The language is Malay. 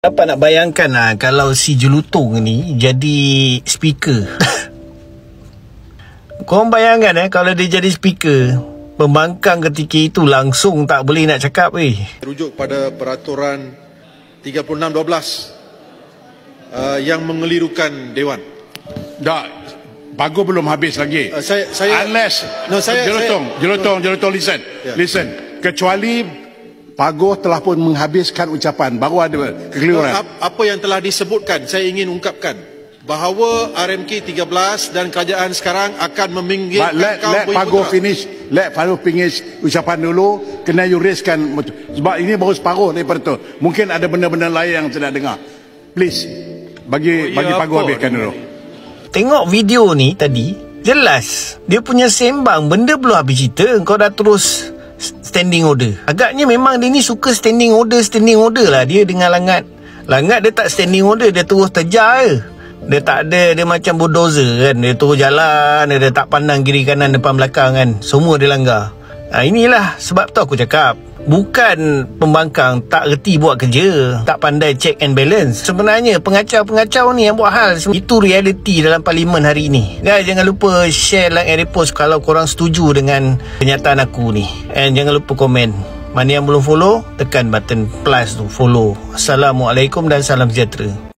Dapat nak bayangkan lah kalau si Jelutong ni jadi speaker. Korang bayangkan kalau dia jadi speaker, pembangkang ketika itu langsung tak boleh nak cakap Rujuk pada peraturan 36/12 yang mengelirukan Dewan. Tak, bagus belum habis lagi. Unless Jelutong listen. Yeah. Listen. Kecuali Pagoh telah pun menghabiskan ucapan, baru ada kekeliruan. Apa yang telah disebutkan, saya ingin ungkapkan bahawa RMK 13 dan kerajaan sekarang akan meminggirkan let Pagoh finish. Let Pagoh finish ucapan dulu. Kena you raise-kan. Sebab ini baru separuh daripada tu. Mungkin ada benda-benda lain yang tidak dengar. Please, bagi Pagoh habiskan dulu. Tengok video ni tadi, jelas dia punya sembang, benda belum habis cerita, kau dah terus standing order. Agaknya memang dia ni suka standing order lah. Dia dengan Langat dia tak standing order, dia terus terjar je. Dia tak ada, dia macam bulldozer kan. Dia terus jalan, dia tak pandang kiri kanan depan belakang kan. Semua dia langgar. Inilah sebab tu aku cakap, bukan pembangkang tak reti buat kerja, tak pandai check and balance. Sebenarnya pengacau-pengacau ni yang buat hal. Itu realiti dalam parlimen hari ini. Guys, jangan lupa share, like and repost kalau korang setuju dengan kenyataan aku ni. And jangan lupa komen. Mana yang belum follow, tekan button plus tu follow. Assalamualaikum dan salam sejahtera.